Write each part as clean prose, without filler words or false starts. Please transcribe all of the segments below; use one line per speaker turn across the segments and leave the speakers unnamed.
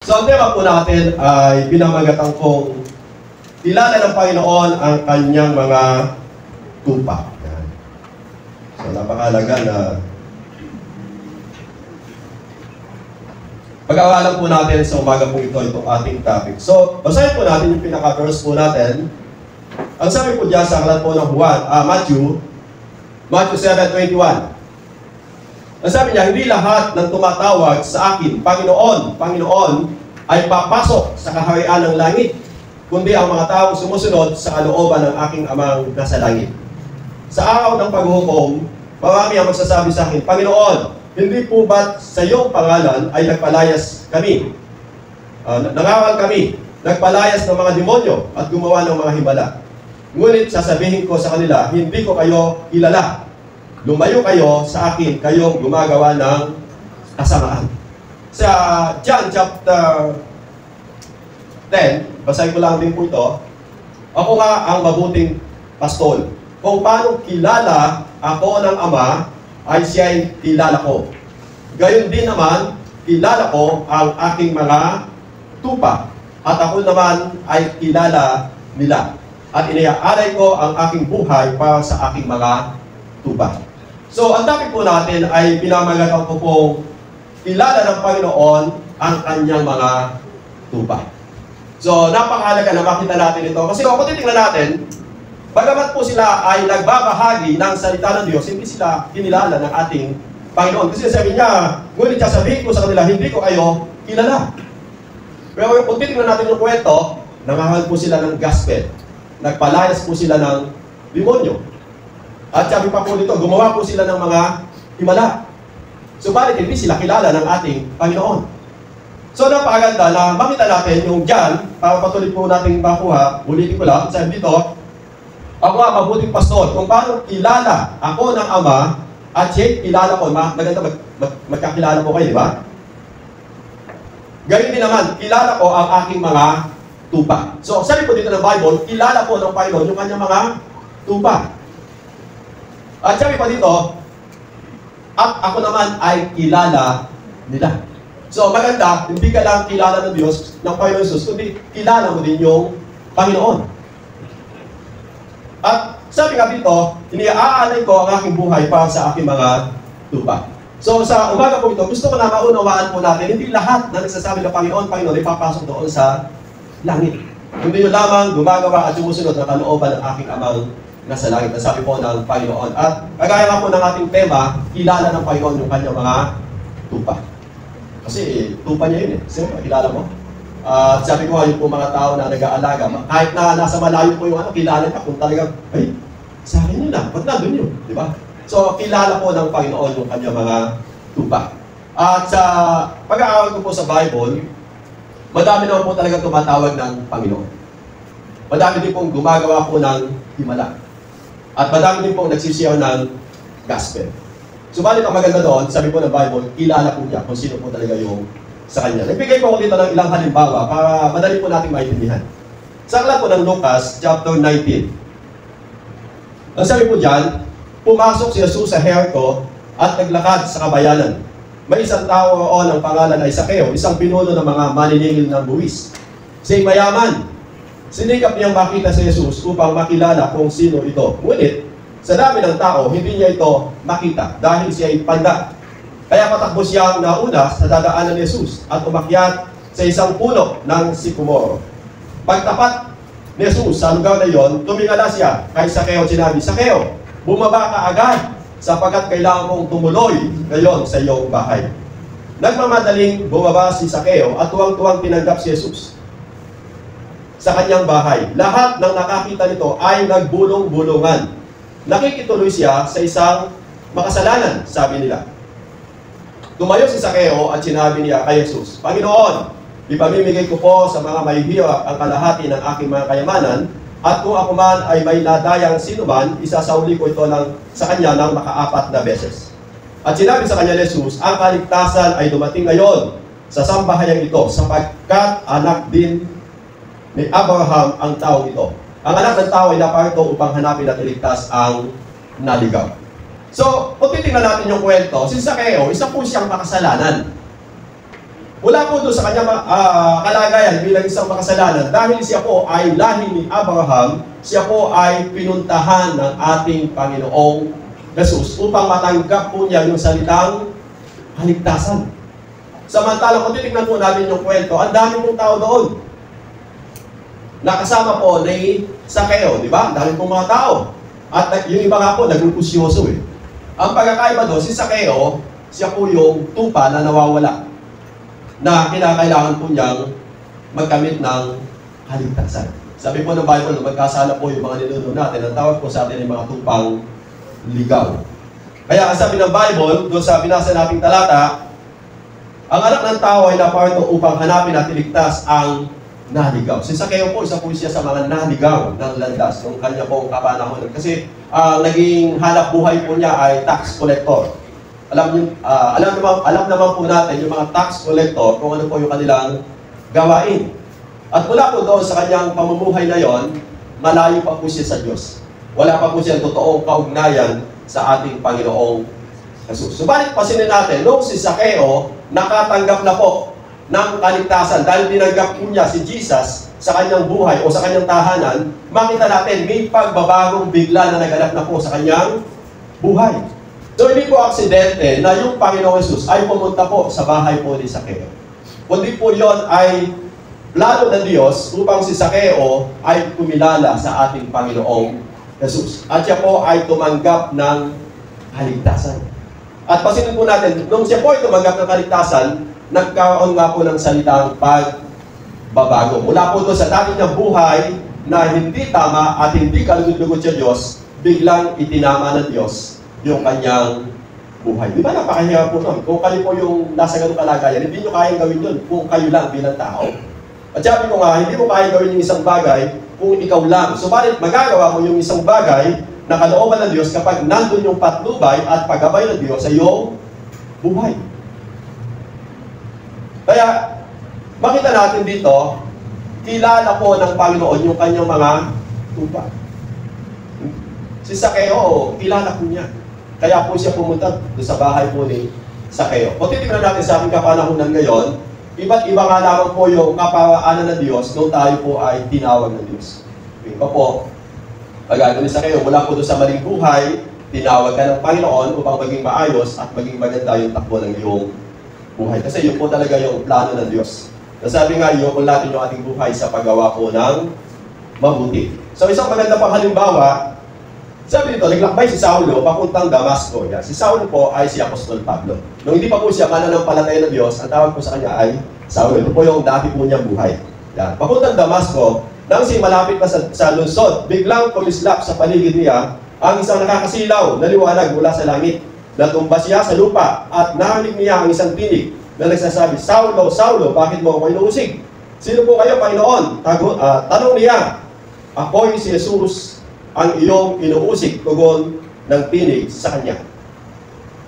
So ang tema po natin ay pinamagatang kong kilala ng Panginoon ang kanyang mga tupa. Yan. So napakahalaga na pag-aaralan po natin sa umaga po itong ating topic. So basahin po natin yung pinaka-verse po natin. Ang sabi po dyan sa aklat po ng Matthew 7:21. Ang sabi niya, hindi lahat ng tumatawag sa akin, Panginoon, Panginoon, ay papasok sa kaharian ng langit, kundi ang mga taong sumusunod sa kalooban ng aking amang nasa langit. Sa araw ng paghuhukom, marami ang magsasabi sa akin, Panginoon, hindi po ba't sa iyong pangalan ay nagpalayas kami? Nangaral kami, nagpalayas ng mga demonyo at gumawa ng mga himala. Ngunit sasabihin ko sa kanila, hindi ko kayo kilala. Lumayo kayo sa akin, kayong gumagawa ng kasamaan. Sa John chapter 10, basahin ko lang din po ito. Ako nga ang mabuting pastol. Kung paano kilala ako ng Ama, ay siya'y kilala ko. Gayon din naman, kilala ko ang aking mga tupa. At ako naman ay kilala nila. At iniaalay ko ang aking buhay para sa aking mga tupa. So, ang topic po natin ay pinamagatan ko po kilala ng Panginoon ang kanyang mga tupa. So, napakahalaga na makita natin ito. Kasi kung titingnan natin, bagamat po sila ay nagbabahagi ng salita ng Diyos, hindi sila kinilala ng ating Panginoon. Kasi sabi niya, ngunit sasabihin ko sa kanila, hindi ko kayo kilala. Pero kung titingnan natin yung kwento, nangangal po sila ng gospel. Nagpalayas po sila ng demonyo. At sabi pa po dito, gumawa po sila ng mga himala. So, bakit hindi sila kilala ng ating Panginoon? So, napakaganda na makita natin yung dyan, para patuloy po natin makuha, ulitin ko lang, sabi dito, ako ang mabuting pastor, kung paano kilala ako ng Ama, at siya kilala ko, maganda magkakilala po kayo, di ba? Gayun din naman, kilala ko ang aking mga tupa. So, sabi po dito ng Bible, kilala po ng Panginoon yung kanyang mga tupa. At sabi pa dito, at ako naman ay kilala nila. So maganda, hindi ka lang kilala ng Diyos, ng Panginoon Jesus, kundi kilala mo din yung Panginoon. At sabi nga dito, iniaalay ko ang aking buhay para sa aking mga tupa. So sa umaga po ito, gusto ko na maunawaan po natin, hindi lahat na nagsasabi ng Panginoon, ay papasok doon sa langit. Kundi yung lamang gumagawa at sumusunod na kalooban ng aking amang nasa langit, na sabi po ng Panginoon. At kagaya nga po ng ating tema, kilala ng Panginoon yung kanyang mga tupa. Kasi tupa niya yun eh. Siyempre, kilala mo. At sabi ko, yung po mga tao na nag-aalaga, kahit na nasa malayo po yung kilala niya, kung talagang, ay, sa akin yun lang, ba't nandun yun? Di ba? So, kilala po ng Panginoon yung kanyang mga tupa. At sa pag-aaral ko po sa Bible, madami naman po talaga tumatawag ng Panginoon. Madami din pong gumagawa po ng himala. At madami din pong nagsisiyaw ng gospel. Subalit ang maganda doon, sabi po ng Bible, kilala po niya kung sino po talaga yung sa kanya. Nagbigay po ako dito ng ilang halimbawa para madali po natin maintindihan. Sa aklat po ng Lucas, chapter 19. Ang sabi po dyan, pumasok si Jesus sa Jericho at naglakad sa kabayanan. May isang tao roon ang pangalan ay Sakeo, isang pinuno ng mga maniningil ng buwis. Siya'y mayaman. Sinikap niyang makita si Jesus upang makilala kung sino ito. Ngunit, sa dami ng tao, hindi niya ito makita dahil siya ay panda. Kaya patakbo siyang nauna sa dadaanan ni Jesus at umakyat sa isang puno ng sikomoro. Pagtapat ni Jesus sa lugar na iyon, tumingala siya kay Sakeo at sinabi, Sakeo, bumaba ka agad sapagkat kailangan kong tumuloy ngayon sa iyong bahay. Nagmamadaling bumaba si Sakeo at tuwang-tuwang tinanggap si Jesus sa kanyang bahay. Lahat ng nakakita nito ay nagbulong-bulungan. Nakikituloy siya sa isang makasalanan, sabi nila. Tumayo si Sakeo at sinabi niya kay Jesus, Panginoon, ipamimigay ko po sa mga mahihirap ang kalahati ng aking mga kayamanan, at kung ako man ay may nadayang sinuman, isasauli ko ito sa kanya ng maka-4 na beses. At sinabi sa kanya ni Jesus, ang kaligtasan ay dumating ngayon sa sambahayan ito, sapagkat anak din ni Abraham ang tao ito. Ang anak ng tao ay naparito upang hanapin at iligtas ang naligaw. So, kung titingnan natin yung kwento, si Sakeo, isa po siyang makasalanan. Mula po doon sa kanyang kalagayan bilang isang makasalanan, dahil siya po ay lahi ni Abraham, siya po ay pinuntahan ng ating Panginoong Jesus upang matanggap po niya yung salitang kaligtasan. Samantalang kung titignan po natin yung kwento, ang dami pong tao doon. Nakasama po ni Sakeo, di ba? Ang dami pong mga tao. At yung iba nga po, nagpupusyoso eh. Ang pagkakaiba doon, si Sakeo, siya po yung tupa na nawawala, na kinakailangan po niyang magkamit ng kaligtasan. Sabi po ng Bible, magkasala po yung mga ninuno natin, ang tawag po sa atin yung mga tupang ligaw. Kaya sabi ng Bible, doon sa binasa nating talata, ang anak ng tao ay naparito upang hanapin at iligtas ang naligaw. Si Sakeo po, isa po siya sa mga naligaw ng landas ng kanya pong kapanahon. Kasi naging hanap buhay po niya ay tax collector. Alam naman po natin yung mga tax collector kung ano po yung kanilang gawain. At mula po doon sa kanyang pamumuhay na yon, malayo pa po siya sa Diyos. Wala pa po siya totoong kaugnayan sa ating Panginoong Jesus. Subalit pasinin natin, nung si Sakeo nakatanggap na po ng kaligtasan dahil tinanggap po niya si Jesus sa kanyang buhay o sa kanyang tahanan, makita natin may pagbabagong bigla na naganap na po sa kanyang buhay. So, hindi po aksidente na yung Panginoong Jesus ay pumunta po sa bahay po ni Sakeo. Kundi po yon ay plano ng Diyos upang si Sakeo ay kumilala sa ating Panginoong Jesus. At siya po ay tumanggap ng kaligtasan. At pasinin po natin, nung siya po ay tumanggap ng kaligtasan, nagkaroon nga po ng salitang pagbabago. Mula po doon sa dati niyang buhay na hindi tama at hindi kalugod-lugod sa Diyos, biglang itinama ng Diyos yung kanyang buhay. Di ba napakahirap po nun? Kung kayo po yung nasa ganung kalagayan, hindi nyo kayang gawin yun kung kayo lang bilang tao. At sabi ko nga, hindi mo kayang gawin yung isang bagay kung ikaw lang. Subalit, magagawa mo yung isang bagay na kalooban ng Diyos kapag nandun yung patnubay at paggabay ng Diyos sa iyong buhay. Kaya, makita natin dito, kilala po ng Panginoon yung kanyang mga tupa. Si Sakeo, kilala po niya. Kaya po siya pumunta sa bahay po ni Sakeo. Kung titignan natin sa ating kapanahunan ngayon, iba't iba nga lamang po yung kapaanan ng Diyos nung tayo po ay tinawag ng Diyos. Iba po, pagano ni Sakeo, mula po doon sa maling buhay, tinawag ka ng Panginoon upang maging maayos at maging maganda yung takbo ng iyong buhay. Kasi yun po talaga yung plano ng Diyos. Nasabi nga, yun natin yung ating buhay sa paggawa po ng mabuti. So isang maganda pang halimbawa, sabi dito, naglakbay si Saulo papuntang Damasco. Yan. Si Saulo po ay si Apostol Pablo. Nung hindi pa po siya mananampalataya ng Diyos, ang tawag po sa kanya ay Saulo. Ito po yung dati po niyang buhay. Yan. Papuntang Damasco, nang si malapit na sa lungsod, biglang kumislap sa paligid niya ang isang nakakasilaw na liwanag mula sa langit. Natumba siya sa lupa at narinig niya ang isang tinig na nagsasabi, Saulo, Saulo, bakit mo ako inuusig? Sino po kayo, Panginoon? Tanong niya, ako'y si Jesus, ang iyong inuusig, tugon ng tinig sa kanya.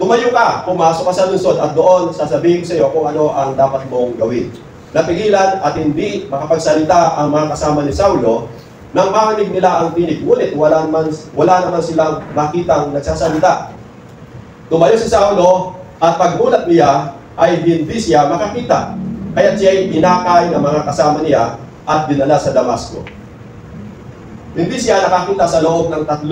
Tumayo ka, pumasok ka sa lungsod at doon sasabihin sa iyo kung ano ang dapat mong gawin. Napigilan at hindi makapagsalita ang mga kasama ni Saulo nang marinig nila ang tinig. Ngunit wala naman silang makitang nagsasalita. Tumayo si Saulo at pagmulat niya ay hindi siya makakita. Kaya siya ay inakay ng mga kasama niya at dinala sa Damasco. Hindi siya nakakita sa loob ng 3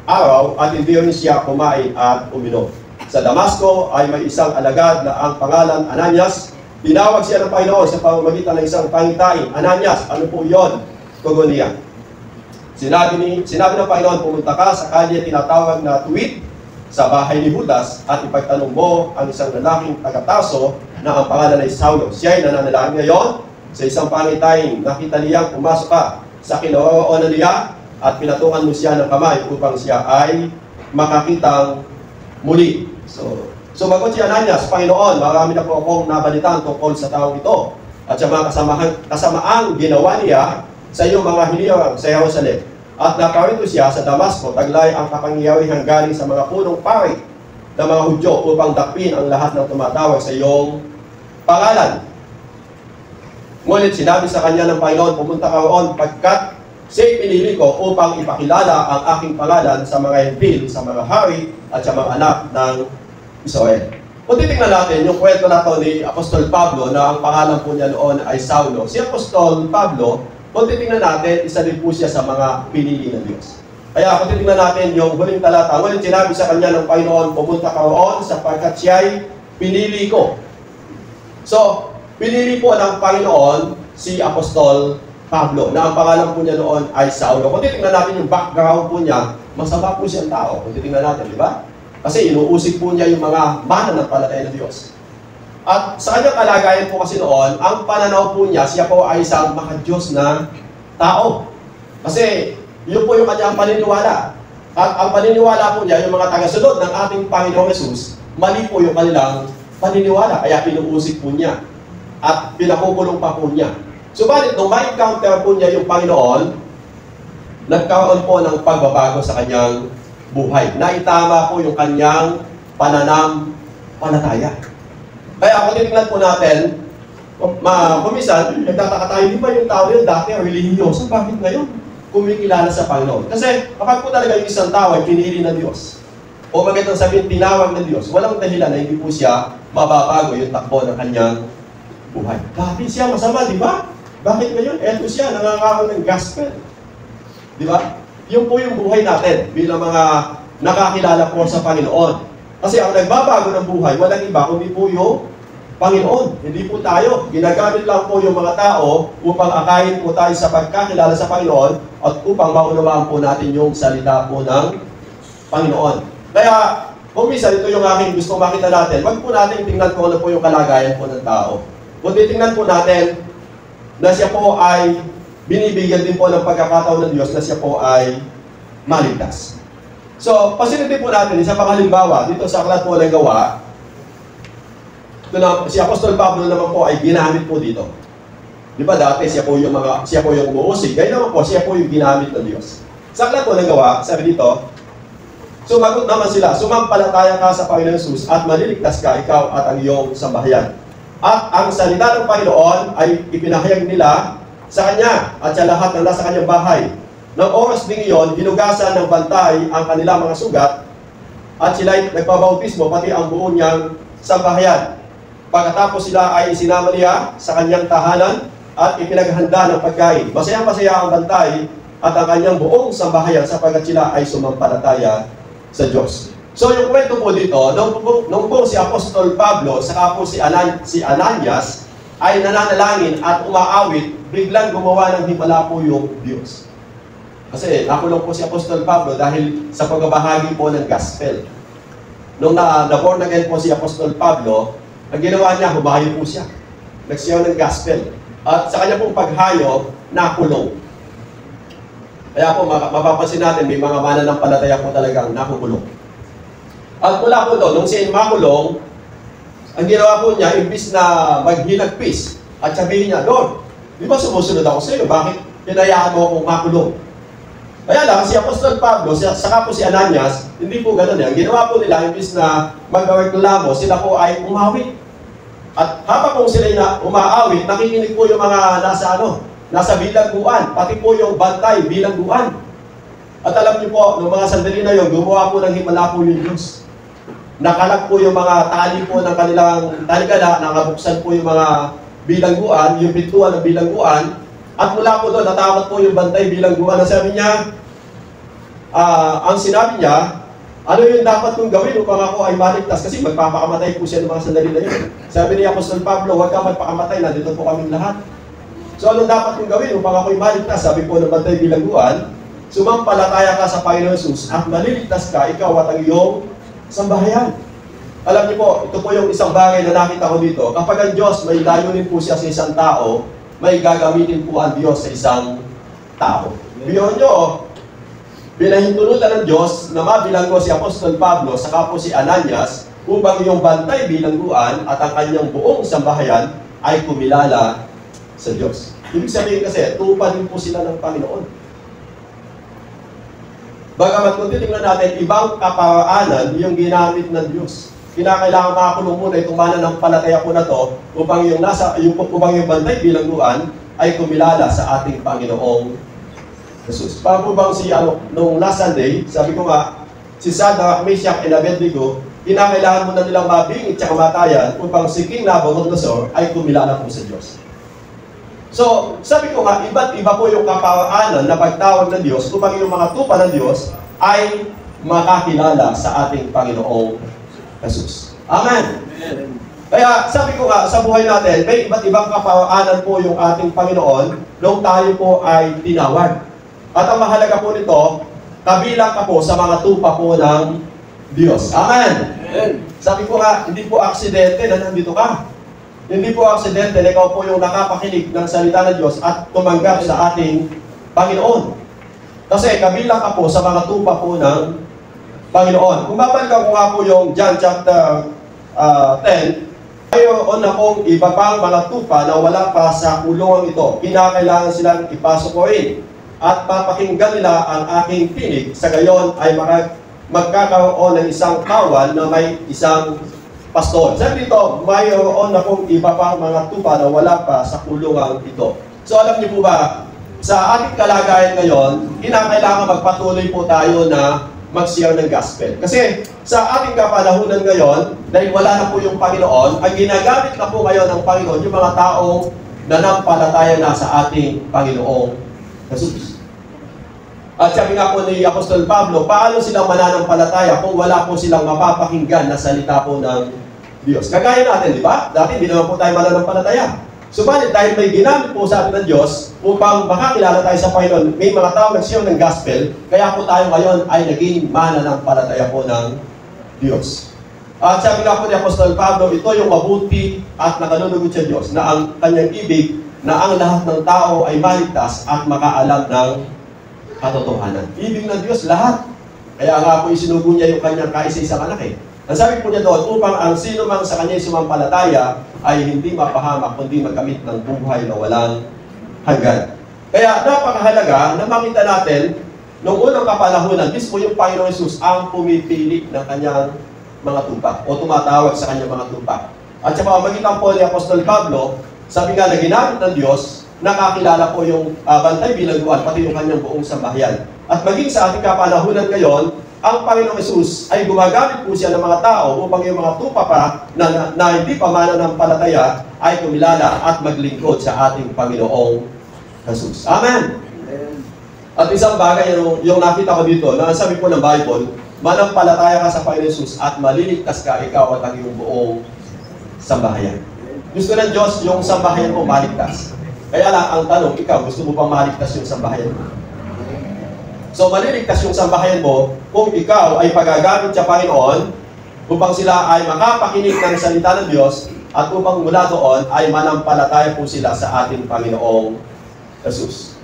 araw at hindi rin siya kumain at uminom. Sa Damasco ay may isang alagad na ang pangalan Ananias. Tinawag siya ng Panginoon sa pamamagitan ng isang pangitain. Ananias, ano po yun? Tugon niya. Sinabi ng Panginoon, pumunta ka sa kalye tinatawag na Tuwid sa bahay ni Judas at ipagtanong mo ang isang lalaking taga-Tarso na ang pangalan ay Saulo. Siya ay nananalangin ngayon sa isang pangitain. Nakita niyang pumasok ka sa kinaroroonan niya at pinatungan mo siya ng kamay upang siya ay makakitang muli. So bagot si Ananias, Panginoon, marami na po akong nabalitaan tungkol sa taong ito at sa mga kasamaang ginawa niya sa iyong mga hilirang sa Jerusalem. At naparito siya sa Damasco, taglay ang kapangyarihan galing sa mga punong pari ng mga Hudyo upang dakpin ang lahat ng tumatawag sa iyong pangalan. Ngunit sinabi sa kanya ng Panginoon, pumunta ka roon pagkat siya'y pinili ko upang ipakilala ang aking pangalan sa mga hentil, sa mga hari at sa mga anak ng Israel. Kung titingnan natin yung kwento na to ni Apostol Pablo na ang pangalan po niya noon ay Saulo. Si Apostol Pablo, kung titingnan natin, isa din po siya sa mga pinili ng Diyos. Kaya kung titingnan natin yung huling talata, ngunit sinabi sa kanya ng Panginoon, pumunta ka roon sapagkat siya'y pinili ko. So, pinili po ng Panginoon si Apostol Pablo, na ang pangalan po niya noon ay Saulo. Kung titingnan natin yung background po niya, masama po siyang tao. Kung titingnan natin, di ba? Kasi inuusig po niya yung mga mananampalataya ng Diyos. At sa kanyang kalagayan po kasi noon, ang pananaw po niya, siya po ay isang makadiyos na tao. Kasi yun po yung kanyang paniniwala. At ang paniniwala po niya, yung mga tagasunod ng ating Panginoong Yesus, mali po yung kanilang paniniwala. Kaya pinuusig po niya. At pinakukulong pa po niya. Subalit, nung ma-encounter po niya yung Panginoon, nagkaroon po ng pagbabago sa kanyang buhay. Naitama po yung kanyang pananampalataya. Kaya kung titignan po natin, kumisan, nagtataka tayo, di ba yung tao yun dati ang religyoso? Bakit ngayon kumikilala sa Panginoon? Kasi kapag po talaga yung isang tao ay pinili ng Diyos, o magandang sabihin, tinawag ng Diyos, walang dahilan na hindi po siya mababago yung takbo ng kanyang buhay. Dati siya masama, di ba? Bakit ngayon? Eto siya, nangangako ng gospel. Di ba? Yung po yung buhay natin bilang mga nakakilala po sa Panginoon. Kasi ang nagbabago ng buhay, walang iba kundi po yung Panginoon. Hindi po tayo. Ginagamit lang po yung mga tao upang akayin po tayo sa pagkakilala sa Panginoon at upang maunawaan po natin yung salita po ng Panginoon. Kaya, kung minsan ito yung aking gusto makita natin, wag po natin tingnan kung ano po yung kalagayan po ng tao. Kung titingnan po natin na siya po ay binibigyan din po ng pagkakataon ng Diyos na siya po ay maligtas. So, pasilipin po natin, isa pang halimbawa, dito sa Aklat po ng Gawa, ito na, si Apostol Pablo naman po ay ginamit po dito. Di ba dati siya po yung umuusig, kaya naman po siya po yung ginamit ng Diyos. Sa Aklat po ng Gawa, sabi dito, sumagot naman sila, sumampalataya ka sa Panginoon Jesus at maliligtas ka, ikaw at ang iyong sambahayan. At ang salita ng Panginoon ay ipinahayag nila sa kanya at sa lahat ng nasa kanyang bahay. Nang oras ding iyon, hinugasan ng bantay ang kanilang mga sugat at sila'y nagpabautismo pati ang buo niyang sambahayan. Pagkatapos sila ay isinama niya sa kanyang tahanan at ipinaghanda ng pagkain. Masayang-masaya ang bantay at ang kanyang buong sambahayan sapagkat sila ay sumampalataya sa Diyos. So yung kwento po dito, nung po si Apostol Pablo saka po si Ananias ay nananalangin at umaawit, biglang gumawa ng himala po yung Diyos. Kasi nakulong po si Apostol Pablo dahil sa pagbabahagi po ng gospel. Nung na-born again po si Apostol Pablo, ang ginawa niya, humahayo po siya. Nagsiyaw ng gospel. At sa kanya pong paghayo, nakulong. Kaya po, mapapansin natin, may mga mananampalataya po talagang nakukulong. At mula po doon, nung siya makulong, ang ginawa po niya, imbis na maghinagpis at sabihin niya, Lord, di ba sumusunod ako sa iyo? Bakit pinayaan mo akong makulong? Kaya lang, si Apostol Pablo, saka po si Ananias, hindi po ganun eh. Ang ginawa po nila, imbis na magreklamo, sila po ay umawit. At habang po sila umaawit, nakikinig po yung mga nasa bilangguan, pati po yung bantay bilangguan. At alam niyo po, noong mga sandali na yun, gumawa po ng himala po yung Diyos. Nakalag po yung mga tali po ng kanilang taligala, nakabuksan po yung mga bilangguan, yung pintuan ng bilangguan, at mula po doon, natakot po yung bantay bilangguan. Ang sabi niya, ang sinabi niya, ano yung dapat kong gawin upang ako ay maligtas? Kasi magpapakamatay po siya ng mga sandali na yun. Sabi ni Apostol Pablo, huwag ka magpakamatay, nandito po kaming lahat. So anong dapat kong gawin upang ako ay maligtas? Sabi po ng bantay bilangguan, sumampalataya ka sa Panginoon Jesus at maliligtas ka, ikaw at ang iyong sambahayan. Alam niyo po, ito po yung isang bagay na nakita ko dito. Kapag ang Diyos may layunin po siya sa isang tao, may gagamitin po ang Diyos sa isang tao. Biyon nyo, pinahintulutan ng Diyos na mabilanggo si Apostol Pablo saka po si Ananias upang yung bantay bilangguan at ang kanyang buong sambahayan ay kumilala sa Diyos. Ibig sabihin kasi, tupa din po sila ng Panginoon. Bagamat kung titingnan natin, ibang kaparaanan yung ginamit ng Diyos. Kinakailangan makakulong muna itong mananampalataya po na to upang yung bantay bilangguan ay kumilala sa ating Panginoong Jesus. Para po bang nung last Sunday, sabi ko nga, si Shadrach, Meshach, and Abednego kinakailangan muna nilang mabingit at kamatayan upang si King Nabucodonosor ay kumilala po sa Diyos. So, sabi ko nga, iba't iba po yung kapawaanan na pagtawag ng Diyos upang yung mga tupa ng Diyos ay makakilala sa ating Panginoong Jesus. Amen! Amen. Kaya sabi ko nga, sa buhay natin, may iba't ibang kapawaanan po yung ating Panginoon nung tayo po ay tinawag. At ang mahalaga po nito, kabilang ka po sa mga tupa po ng Diyos. Amen! Amen. Sabi ko nga, hindi po aksidente na nandito ka. Hindi po aksidente na ikaw po yung nakapakinig ng salita ng Diyos at tumanggap sa ating Panginoon. Kasi kabilang ka po sa mga tupa po ng Panginoon. Kung babalikan ko nga po yung John chapter 10, mayroon na pong iba pang mga tupa na wala pa sa kulungan ito. Kinakailangan silang ipasok ko rin. At papakinggan nila ang aking tinig. Sa gayon ay magkakaroon ng isang kawan na may isang pastor. Sabi dito, mayroon na pong iba pang mga tupa na wala pa sa kulungan ito. So alam niyo po ba, sa ating kalagayan ngayon, kinakailangan magpatuloy po tayo na mag-share ng gospel. Kasi sa ating kapanahunan ngayon, dahil wala na po yung Panginoon, ang ginagamit na po ngayon ng Panginoon, yung mga taong nanampalataya na sa ating Panginoong Jesus. At sabi nga po ni Apostol Pablo, paano silang mananampalataya kung wala po silang mapapakinggan na salita po ng Diyos? Kagaya natin, di ba? Dati hindi naman po tayo mananampalataya. Subalit dahil may ginamit po sa atin ng Diyos upang makakilala tayo sa Panginoon, may mga tao nag-share ng gospel, kaya po tayo ngayon ay naging mananampalataya po ng Diyos. At sabi nga po ni Apostol Pablo, ito yung mabuti at nakalulugod sa Diyos na ang kanyang ibig na ang lahat ng tao ay maligtas at makaalam ng katotohanan. Ibig ng Diyos lahat. Kaya nga po isinugo niya yung kanyang kaisa-isang anak eh. Ang sabi po niya doon, upang ang sino mang sa kanya sumampalataya ay hindi mapahamak, kundi magkamit ng buhay na walang hanggan. Kaya napakahalaga na makita natin, noong unang kapanahunan, mismo yung Panginoon Jesus ang pumipili ng kanyang mga tupa o tumatawag sa kanyang mga tupa. At saka magitan po ni Apostol Pablo, sabi nga na ginamit ng Diyos, nakakilala po yung bantay bilangguan, pati yung kanyang buong sambahayan. At maging sa ating kapanahunan ngayon, ang Panginoong Jesus ay gumagamit po siya ng mga tao upang yung mga tupa pa na hindi pa mananampalataya ay kumilala at maglingkod sa ating Panginoong Jesus. Amen! At isang bagay yung nakita ko dito, na sabi po ng Bible, manampalataya ka sa Panginoong Jesus at maliligtas ka, ikaw at ang iyong buong sambahayan. Gusto ng Diyos yung sambahayan mo maligtas. Kaya lang, ang tanong, ikaw, gusto mo bang maligtas yung sambahayan mo? So, maliligtas yung sambahayan mo kung ikaw ay pagagamit sa Panginoon upang sila ay makapakinig ng salita ng Diyos at upang mula doon ay manampalataya po sila sa ating Panginoong Jesus.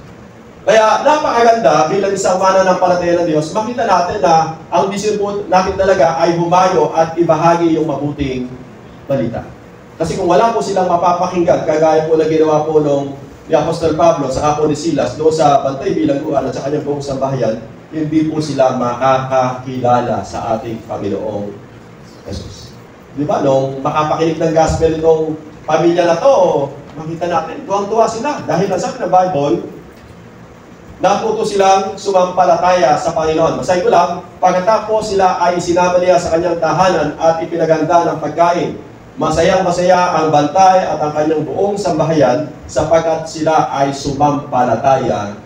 Kaya, napakaganda bilang isang mananampalataya ng Diyos, makita natin na ang desisyon natin talaga ay humayo at ibahagi yung mabuting balita. Kasi kung wala po silang mapapakinggan, kagaya po na ginawa po nung ni Apostol Pablo sa ako ni Silas doon sa bantay bilangguan at sa kanyang buong sambahayan, hindi po sila makakakilala sa ating Panginoong Jesus. Di ba? Nung makapakinig ng gospel itong pamilya na to, makita natin, tuwang-tuwa sila. Dahil ang sabi ng Bible, natuto silang sumampalataya sa Panginoon. Masahin ko lang, pagkatapos sila ay sinama niya sa kanyang tahanan at ipinaganda ng pagkain. Masayang-masaya ang bantay at ang kanyang buong sambahayan sapagkat sila ay sumampalataya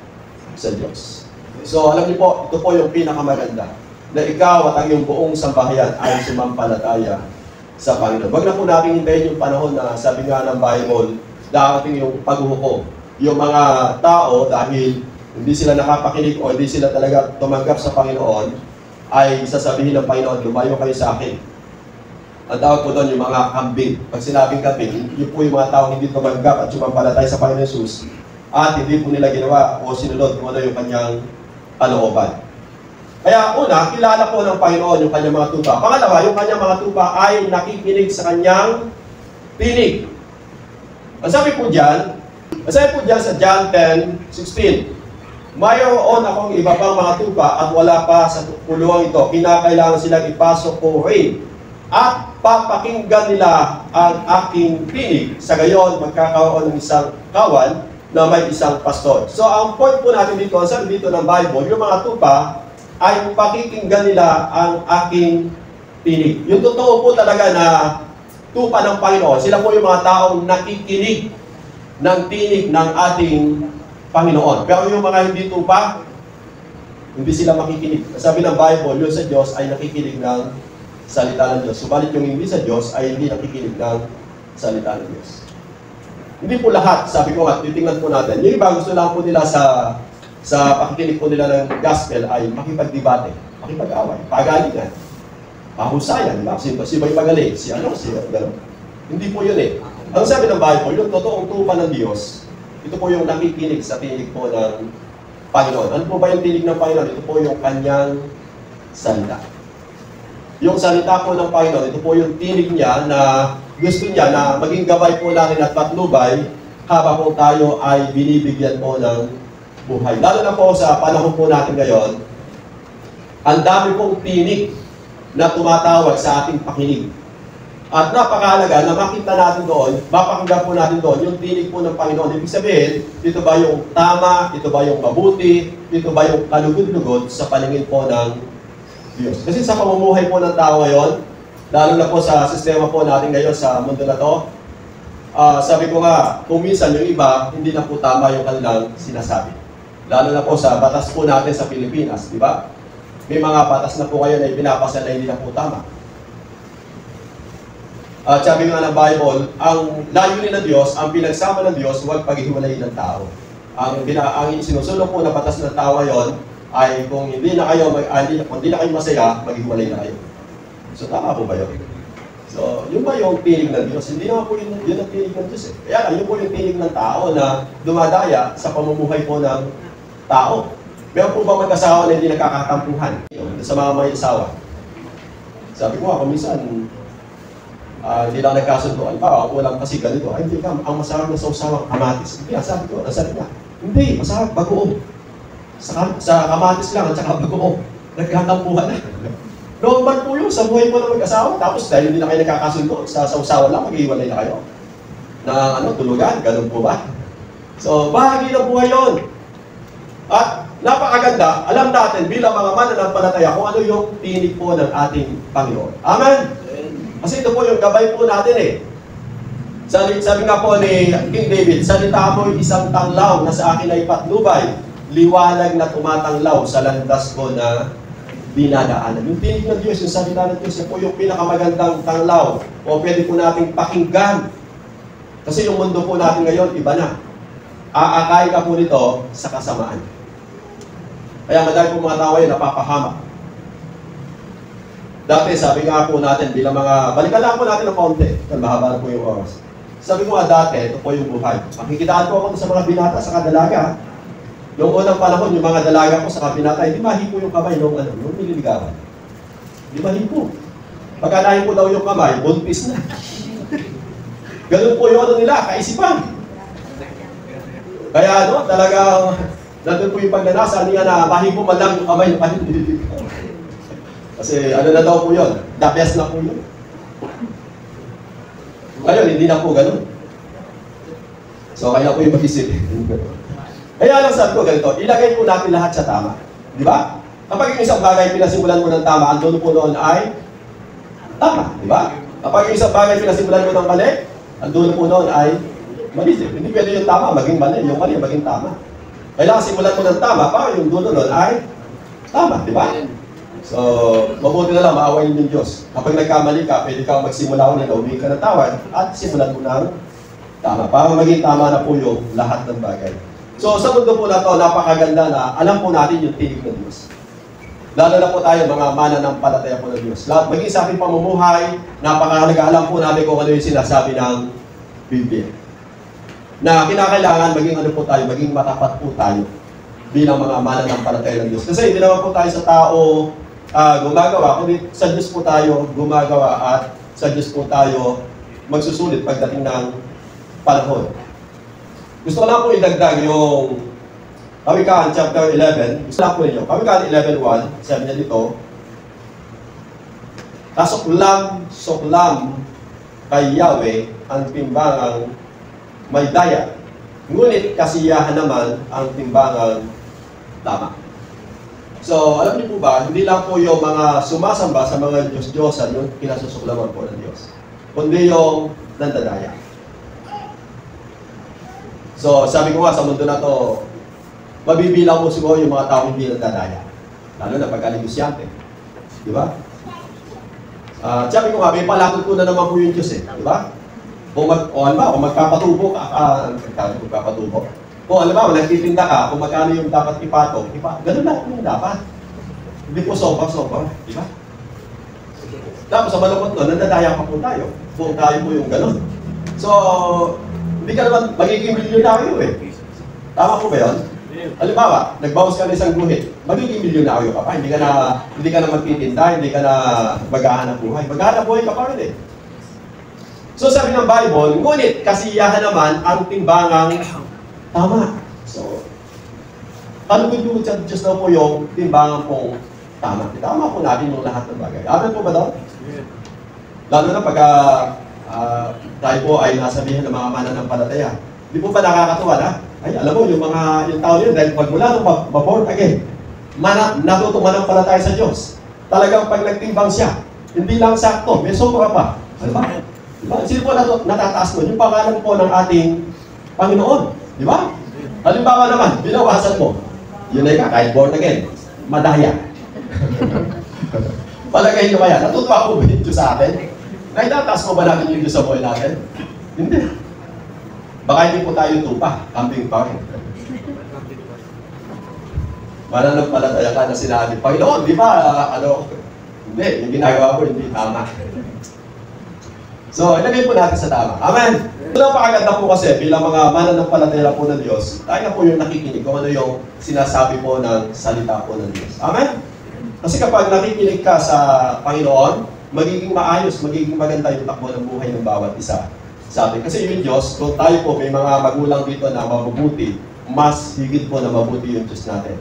sa Diyos. So, alam niyo po, ito po yung pinakamaganda. Na ikaw at ang iyong buong sambahayan ay sumampalataya sa Panginoon. Wag na po natin hintayin yung panahon na sabi nga ng Bible, darating yung paghuhukom. Yung mga tao, dahil hindi sila nakapakinig o hindi sila talaga tumanggap sa Panginoon, ay sasabihin ng Panginoon, lumayo kayo sa akin. Ang tawag po doon yung mga kambing. Pag sinabing kambing, yun po yung mga taong hindi tumanggap at sumampalataya sa Panginoon Jesus at hindi po nila ginawa o sinunod kung ano yung kanyang kalooban. Kaya una, kilala po ng Panginoon yung kanyang mga tupa. Pangalawa, yung kanyang mga tupa ay nakikinig sa kanyang tinig. Ang sabi po dyan sa John 10:16, mayroon akong iba pang mga tupa at wala pa sa kulungan ito. Kinakailangan silang ipasok ko rin. At papakinggan nila ang aking tinig. Sa gayon, magkakaroon ng isang kawan na may isang pastor. So, ang point po natin dito, sabi dito ng Bible, yung mga tupa ay pakikinggan nila ang aking tinig. Yung totoo po talaga na tupa ng Panginoon, sila po yung mga taong nakikinig ng tinig ng ating Panginoon. Pero yung mga hindi tupa, hindi sila makikinig. Sabi ng Bible, yung sa Diyos ay nakikinig ng salita ng Diyos. Subalit yung hindi sa Diyos ay hindi nakikinig ng salita ng Diyos. Hindi po lahat, sabi ko nga, titingnan po natin. Yung iba, gusto lang po nila sa pakikinig po nila ng gospel ay makipagdebate, makipag-away, pagalingan, pahusayan, diba? Si may magaling, si gano'n. Hindi po yun eh. Ang sabi ng Bible, yung totoong tupa ng Diyos, ito po yung nakikinig sa tinig po ng Panginoon. Ano po ba yung tinig ng Panginoon? Ito po yung kanyang salita. Yung salita po ng Panginoon, ito po yung tinig niya na gusto niya na maging gabay po natin at patnubay habang po tayo ay binibigyan po ng buhay. Lalo na po sa panahon po natin ngayon, ang dami pong tinig na tumatawag sa ating pakinig. At napakahalaga na makita natin doon, mapakinggan po natin doon yung tinig po ng Panginoon. Ibig sabihin, ito ba yung tama, ito ba yung mabuti, ito ba yung kalugod-lugod sa paningin po ng Diyos. Kasi sa pamumuhay po ng tao ngayon, lalo na po sa sistema po natin ngayon sa mundo na to, sabi ko nga, kung minsan yung iba, hindi na po tama yung kanilang sinasabi. Lalo na po sa batas po natin sa Pilipinas, di ba? May mga batas na po kayo na ipinapasa na hindi na po tama. At sabi nga ng Bible, ang layunin ng Diyos, ang pinagsama ng Diyos, huwag paghihiwalayin ng tao. Ang sinusunod po na batas ng tao ngayon, ay kung hindi na kayo masaya, maghihiwalay na kayo. So tama po ba yun? So, yun ba yung tinig ng Diyos? Hindi naman po yun ang tinig ng Diyos eh. Kaya yun po yung tinig ng tao na dumadaya sa pamumuhay po ng tao. Meron po ba mag-asawa na hindi nakakatampuhan sa mga may asawa? Sabi ko ako minsan, hindi lang nagkasunduan pa, walang kasi ganito. Ay, hindi ka, ang masarap na sausawang kamatis. Hindi, sabi ko, nasabi niya, hindi, masarap bagoong. Sa kamatis lang at saka bagoong. Nagkatampuhan na. Normal po yun sa buhay mo na mag-asawa. Tapos dahil hindi na kayo nagkakasundo, sa sausawa lang, mag-iwalay na kayo. Na tulugan, ganun po ba? So, bahagi ng buhay yun. At napakaganda, alam natin bilang mga mananampalataya kung ano yung tinig po ng ating Panginoon. Amen? Kasi ito po yung gabay po natin eh. Sabi nga po ni King David, salita mo isang tanglaw na sa akin ay patnubay, liwanag na tumatanglaw sa landas ko na dinadaanan. Yung tinig ng Diyos, yung salita ng Diyos, yan po yung pinakamagandang tanglaw o pwede po nating pakinggan. Kasi yung mundo po natin ngayon, iba na. Aakay ka po nito sa kasamaan. Kaya madami po mga tao ay napapahamak. Dati, sabi nga po natin, bilang mga, balikan lang po natin ng kaunti, dahil mahaba na po yung oras. Sabi ko nga dati, ito po yung buhay. Makikitaan po ako sa mga binata sa kadalaga. Noong unang panahon, yung mga dalaga ko sa kabinata, hindi mahipo yung kamay nung nililigawan. Hindi mahipo. Pagka nahipo daw yung kamay, buntis na. Ganun po yung nila, kaisipan. Kaya talagang, nandun po yung pagnanasa niya na mahipo man lang yung kamay ng nililigawan. Kasi na daw po yun, the best na po yun. Ngayon, hindi na po ganun. So, kaya po yung mag-isip. Kaya lang sabi ko ganito, ilagay po natin lahat sa tama. Di ba? Kapag yung isang bagay pinasimulan mo ng tama, ang dulo po noon ay tama. Di ba? Kapag yung isang bagay pinasimulan mo ng mali, ang dulo po noon ay mali. Hindi pwede yung tama maging mali, yung mali maging tama. Kailangan simulan mo ng tama para yung dulo noon ay tama. Di ba? So, mabuti na lang, maawain ng Diyos. Kapag nagkamali ka, pwede ka magsimula ulit, humingi ka ng tawad, at simulan mo ng tama. Para maging tama na po yung lahat ng bagay. So, sa mundo po na ito, napakaganda na alam po natin yung tinig ng Diyos. Lalo na po tayo, mga mananampalataya po ng Diyos. Maging sa ating pamumuhay, napakahalaga, alam po natin kung ano yung sinasabi ng Biblia. Na kinakailangan maging ano po tayo, maging matapat po tayo bilang mga mananampalataya ng Diyos. Kasi hindi naman po tayo sa tao gumagawa, kundi sa Diyos po tayo gumagawa at sa Diyos po tayo magsusulit pagdating ng panahon. Gusto ko lang po idagdag yung Kawikaan chapter 11. Gusto lang po ninyo. Kawikaan 11:1, sabi niya dito, kasuklam kay Yahweh ang timbangang may daya, ngunit kasiyahan naman ang timbangang tama. So, alam niyo po ba, hindi lang po yung mga sumasamba sa mga Diyos-Diyosan yung kinasusuklaman po ng Diyos, kundi yung nandadaya. So, sabi ko nga, sa mundo na to, mabibilang mo siguro yung mga tao hindi nandadaya. Lalo na pagka-negosyante. Di ba? Sabi ko nga, may palakot ko na naman po yung Diyos eh. Di ba? Kung magpapatubo ka, magpapatubo. Kung alam mo, nagtitinda ka, kung magkano yung dapat ipatong, ganun lang yung dapat. Hindi po sobra-sobra, di ba? Tapos sa malapot nun, nandadaya pa po tayo. Kung tayo po yung ganun. So, hindi ka naman magiging milyonaryo eh. Tama po ba yun? Halimbawa, nagbawas ka ng isang guhit, magiging milyonaryo ka pa. Hindi ka na magtitinda, hindi ka na maghahanap buhay. Maghahanap buhay ka pa rin eh. So sabi ng Bible, ngunit kasiyahan naman ang timbangang tama. So, kalugod-lugod sa Diyos na po yung timbangan pong tama. Tama po natin yung lahat ng bagay. Amen po ba daw? Lalo na pagka tayo po ay nasabihan ng mga mananampalataya. Di po ba nakakatuwa na? Ay, alam mo, yung tao yun, dahil magmula nung ma-born again, natuto manampalataya sa Diyos. Talagang pag nagtimbang siya, hindi lang sakto, may sobra pa. Ano ba? Diba? Sino po natataas mo? Yung pangalan po ng ating Panginoon. Di ba? Halimbawa naman, binawasan mo. Yun ay ka, kahit born again, madaya. Palagay nyo kaya, natutuwa po ba yung Diyos sa atin? Naitataas mo ba natin yung Diyos sa buhay natin? Hindi. Baka hindi po tayo tupa, camping pa rin. Mananampalataya ka na sinabi, Panginoon, di ba, hindi, yung ginagawa ko hindi tama. So, ilagay po natin sa tama. Amen! Ito lang pakaganda po kasi, bilang mga mananampalataya po ng Diyos, tayo na po yung nakikinig kung ano yung sinasabi po ng salita po ng Diyos. Amen? Kasi kapag nakikinig ka sa Panginoon, magiging maayos, magiging maganda yung takbo ng buhay ng bawat isa. Sabi, kasi yung Diyos, kung tayo po may mga magulang dito na mabubuti, mas higit po na mabuti yung Diyos natin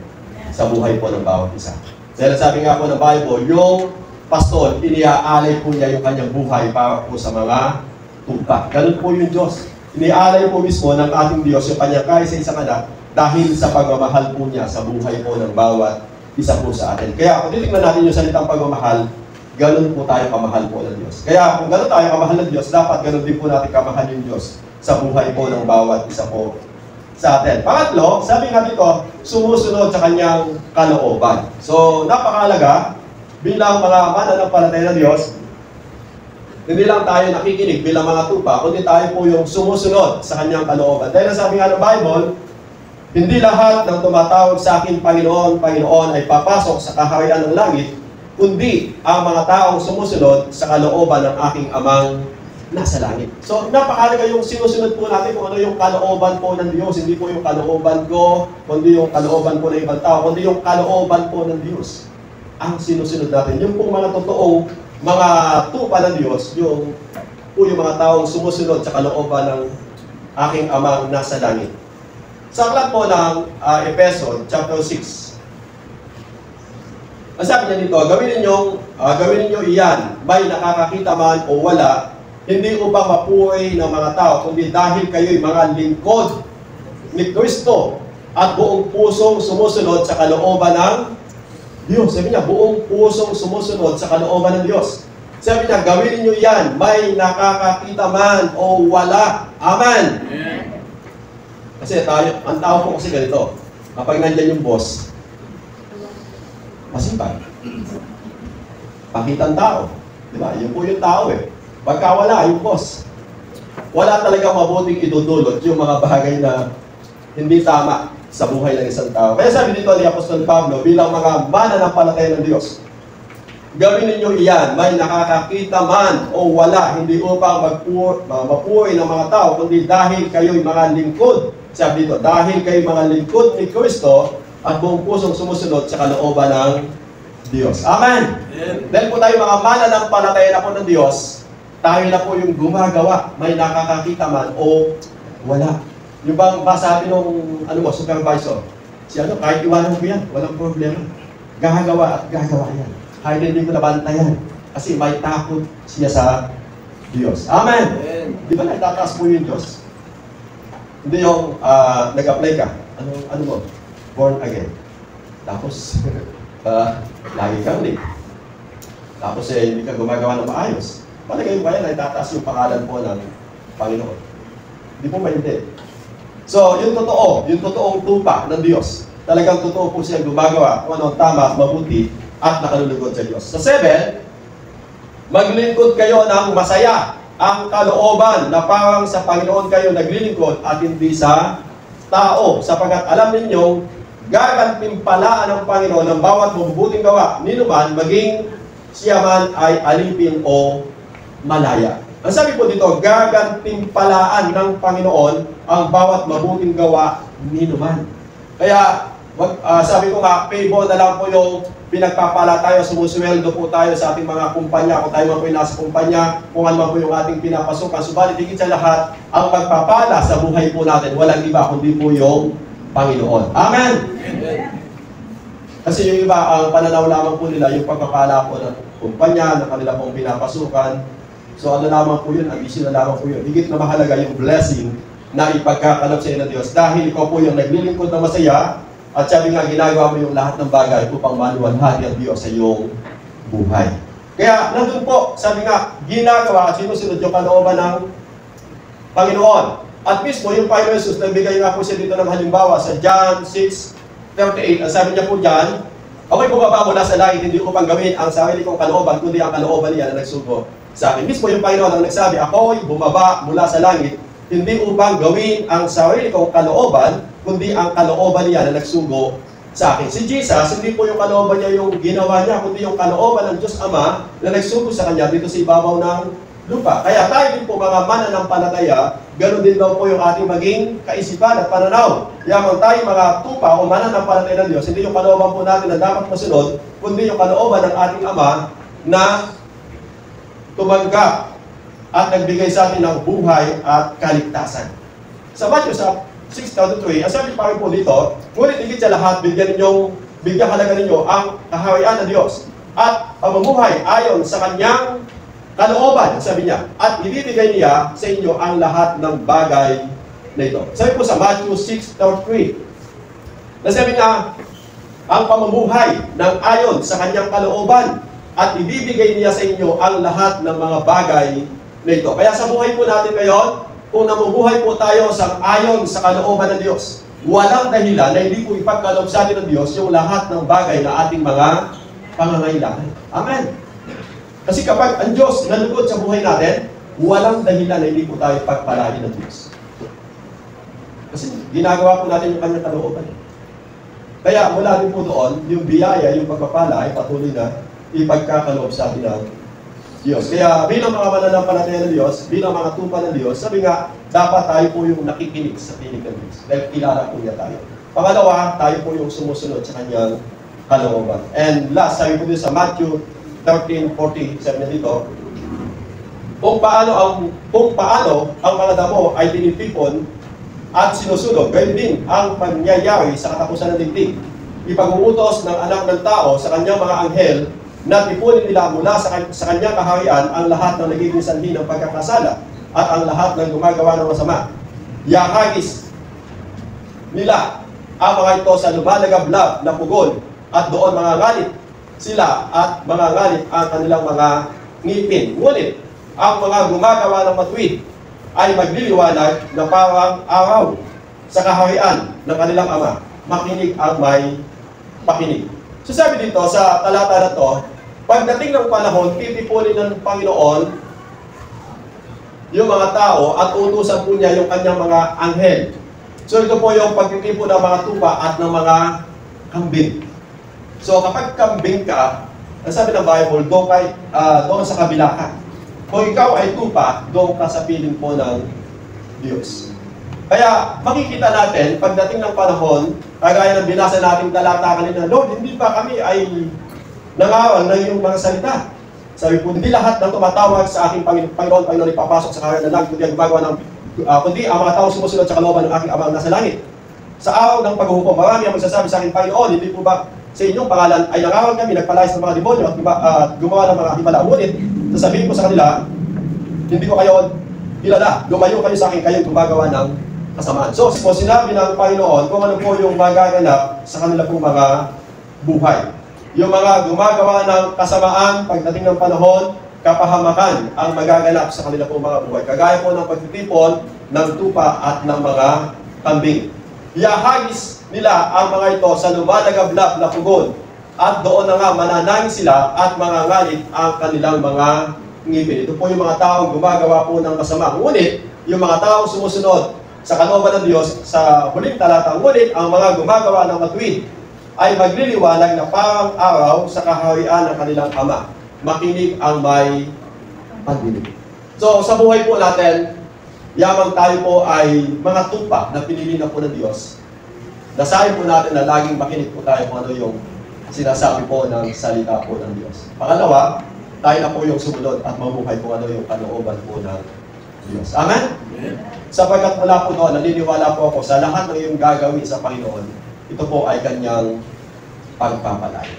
sa buhay po ng bawat isa. Dahil sabi nga po ng Bible, yung pastor, iniaalay po niya yung kanyang buhay para po sa mga tupa. Ganun po yung Diyos. Iniaalay po mismo ng ating Diyos yung kanyang kaisa-isang anak dahil sa pagmamahal po niya sa buhay po ng bawat isa po sa atin. Kaya kung titignan natin yung salitang pagmamahal, ganun po tayo kamahal po ng Diyos. Kaya kung ganun tayo kamahal ng Diyos, dapat ganun din po natin kamahal yung Diyos sa buhay po ng bawat isa po sa atin. Pangatlo, sabi nga dito, sumusunod sa kanyang kalooban. So, napakahalaga, bilang mga mananampalataya ng Diyos, hindi lang tayo nakikinig bilang mga tupa, kundi tayo po yung sumusunod sa kanyang kalooban. Dahil sabi nga ng Bible, hindi lahat ng tumatawag sa akin, Panginoon, Panginoon, ay papasok sa kaharian ng langit, kundi ang mga taong sumusunod sa kalooban ng aking amang nasa langit. So, napakahalaga yung sinusunod po natin kung ano yung kalooban po ng Diyos. Hindi po yung kalooban ko, kundi yung kalooban po ng ibang tao, kundi yung kalooban po ng Diyos ang sinusunod natin. Yung pong mga totoong mga tupa ng Diyos, yung mga taong sumusunod sa kalooban ng aking amang nasa langit. Sa aklat po ng Efeso, chapter 6, ang sabi niya dito, gawin ninyo iyan, may nakakakita man o wala, hindi upang mapuri ng mga tao, kundi dahil kayo'y mga lingkod ni Kristo at buong pusong sumusunod sa kalooban ng Diyos. Sabi niya, buong pusong sumusunod sa kalooban ng Diyos. Sabi niya, gawin ninyo yan, may nakakakita man o wala. Amen! Kasi ang tao po kasi ganito, kapag nandyan yung boss, masipag. Pakitang tao. Diba? Yun po yung tao eh. Pagka wala, yung boss. Wala talagang mabuting idudulot yung mga bagay na hindi tama sa buhay ng isang tao. Kaya sabi dito ni Apostol Pablo, bilang mga mananampalataya ng Diyos, gawin ninyo iyan, may nakakakita man o wala, hindi upang mapuri ng mga tao, kundi dahil kayo'y mga lingkod. Sabi dito, dahil kayo'y mga lingkod ni Kristo at buong pusong sumusunod sa kalooban ng Diyos. Amen! Dahil po tayo mga mananampalataya na po ng Diyos, tayo na po yung gumagawa, may nakakakita man o wala. Yung bang sabi nung supervisor, kahit iwanan ko yan, walang problema. Gagawa at gagawa yan. Kahit hindi ko nabantayan. Kasi may takot siya sa Diyos. Amen! Di ba nagtataas po yung Diyos? Hindi yung nag-apply ka. Ano mo? Born again. Tapos, lagi kang late. Tapos hindi ka gumagawa ng maayos. Palagay ba yan ay tataas yung pangalan po ng Panginoon? Hindi po hindi. So, yung totoong tupa ng Diyos. Talagang totoo po siya gumagawa kung ano tama, mabuti, at nakalulugod sa Diyos. Sa 7, maglingkod kayo ng masaya. Ang kalooban na parang sa Panginoon kayo naglilingkod at hindi sa tao. Sapagkat alam ninyong gagantimpalaan ng Panginoon ng bawat mabubuting gawa, ninuman maging siya man ay alipin o malaya. Ang sabi po dito, gagantimpalaan ng Panginoon ang bawat mabuting gawa, ninuman. Kaya, sabi ko nga, favor na lang po yung pinagpapala tayo, sumusweldo po tayo sa ating mga kumpanya, kung tayo man po yung nasa kumpanya, kung ano man po yung ating pinapasukan. Subalit, higit sa lahat, ang magpapala sa buhay po natin, walang iba kundi po yung Panginoon. Amen! Kasi yung iba, ang pananaw lamang po nila, yung pagpapala po ng kumpanya, na kanila pong pinapasukan. So ano lamang po yun, additional lamang po yun. Higit na mahalaga yung blessing na ipagkakalap sa iyo ng Diyos. Dahil ikaw po yung naglilingkod na masaya, at sabi nga, ginagawa mo yung lahat ng bagay upang maluwalhati ang Diyos sa iyong buhay. Kaya, nandun po, sabi nga, ginagawa at sinusunod yung kalooban ng Panginoon. At mismo, yung Panginoon Jesus, nagbigay nga po siya dito ng halimbawa sa John 6:38. Ang sabi niya po dyan, ako'y bumaba mula sa langit, hindi ko pang gawin ang sarili kong kalooban, kundi ang kalooban niya na nagsugo sa akin. Mismo yung Panginoon ang nagsabi, ako'y bumaba mula sa langit, hindi upang gawin ang sarili kong kalooban, kundi ang kalooban niya na nagsugo sa akin. Si Jesus, hindi po yung kalooban niya yung ginawa niya, kundi yung kalooban ng Diyos Ama na nagsugo sa kanya dito sa ibabaw ng lupa. Kaya tayo din po mga mananampalataya, ganoon din daw po yung ating maging kaisipan at pananaw. Yaman tayo mga tupa o mananampalataya ng Diyos, hindi yung kalooban po natin na dapat masunod, kundi yung kalooban ng ating Ama na tumanggap at nagbigay sa atin ng buhay at kaligtasan. Sa Matthew 6:3, ang sabi pa rin po dito, ngunit higit sa lahat, bigyan halaga ninyo ang kaharian ng Diyos at pamumuhay ayon sa kanyang kalooban, sabi niya, at ibibigay niya sa inyo ang lahat ng bagay na ito. Sabi po sa Matthew 6:3, nasabi niya, ang pamumuhay ng ayon sa kanyang kalooban at ibibigay niya sa inyo ang lahat ng mga bagay na ito. Kaya sa buhay po natin ngayon, kung namumuhay po tayo sa ayon sa kalooban ng Diyos, walang dahilan na hindi po ipagkaloob sa atin ng Diyos yung lahat ng bagay na ating mga pangangailangan. Amen! Kasi kapag ang Diyos nalugod sa buhay natin, walang dahilan na hindi po tayo pagpalain ng Diyos. Kasi ginagawa po natin yung kanyang kalooban. Kaya mula din po doon, yung biyaya, yung pagpapala ay patuloy na ipagkakaloob sa atin ng Diyos. Kaya bilang mga mananampalataya ng Diyos, bilang mga tupa ng Diyos, sabi nga, dapat tayo po yung nakikinig sa tinig ng Diyos. Dahil kilala po niya tayo. Pangalawa, tayo po yung sumusunod sa kanyang kalooban. And last, sabi po din sa Matthew 13:40, sabi niya dito, kung paano ang mga damo ay tinitipon at sinusunog, gayon din ang pangyayari sa katapusan ng daigdig. Ipag-uutos ng anak ng tao sa kanyang mga anghel na tipunin nila mula sa kanyang kaharian ang lahat ng nagiging sanhi ng pagkakasala at ang lahat ng gumagawa ng masama. Yahagis nila ang mga ito sa lumalagablab na pugol at doon mga ngalit sila at mga ngalit ang kanilang mga ngipin. Ngunit ang mga gumagawa ng matuwid ay magliliwanag na parang araw sa kaharian ng kanilang Ama. Makinig ang may pakinig. So sabi dito sa talata na to, pagdating ng panahon, titipunin ng Panginoon yung mga tao at utusan po niya yung kanyang mga anghel. So ito po yung pagtitipon ng mga tupa at ng mga kambing. So kapag kambing ka, ang sabi ng Bible, doon sa kabila ka. Kung ikaw ay tupa, doon ka sa piling po ng Diyos. Kaya makikita natin, pagdating ng panahon, kagaya ng binasa nating talata kanina, Lord, hindi ba kami ay nangaral ng iyong mga salita? Sabi po, hindi lahat ng tumatawag sa aking Panginoon ipapasok sa kaharian ng langit, kundi ang gumagawa ng, kundi ang mga tao sumusunod sa kalooban ng aking Amang nasa langit. Sa araw ng paghuhukom, marami ang magsasabi sa aking Panginoon, hindi po ba sa inyong pangalan ay nangaral kami, nagpalayas ng mga demonyo at gumawa ng mga himala. Ngunit, sasabihin ko sa kanila, hindi ko kayo kilala, lumayo kayo sa akin, kayong gumagawa ng kasamaan. So, sinabi ng Panginoon kung ano po yung magaganap sa kanila pong mga buhay. Yung mga gumagawa ng kasamaan, pagdating ng panahon, kapahamakan ang magaganap sa kanila pong mga buhay. Kagaya po ng pagtitipon ng tupa at ng mga kambing. Iahagis nila ang mga ito sa lumalagablab na pugon. At doon na nga mananangin sila at mangangalit ang kanilang mga ngipin. Ito po yung mga taong gumagawa po ng masama. Ngunit, yung mga taong sumusunod sa kalooban ng Diyos, sa huling talata, ngunit ang mga gumagawa ng matuwid ay magliliwanag na parang araw sa kaharian ng kanilang Ama. Makinig ang may pandinig. So, sa buhay po natin, yamang tayo po ay mga tupa na pinili na po ng Diyos. Dasahin po natin na laging makinig po tayo kung ano yung sinasabi po ng salita po ng Diyos. Pangalawa, tayo na po yung sumunod at mabuhay kung ano yung kalooban po ng Diyos. Amen? Amen. Sapagkat mula po doon, naniniwala po ako sa lahat ng iyong gagawin sa Panginoon, ito po ay kanyang pagpapalay.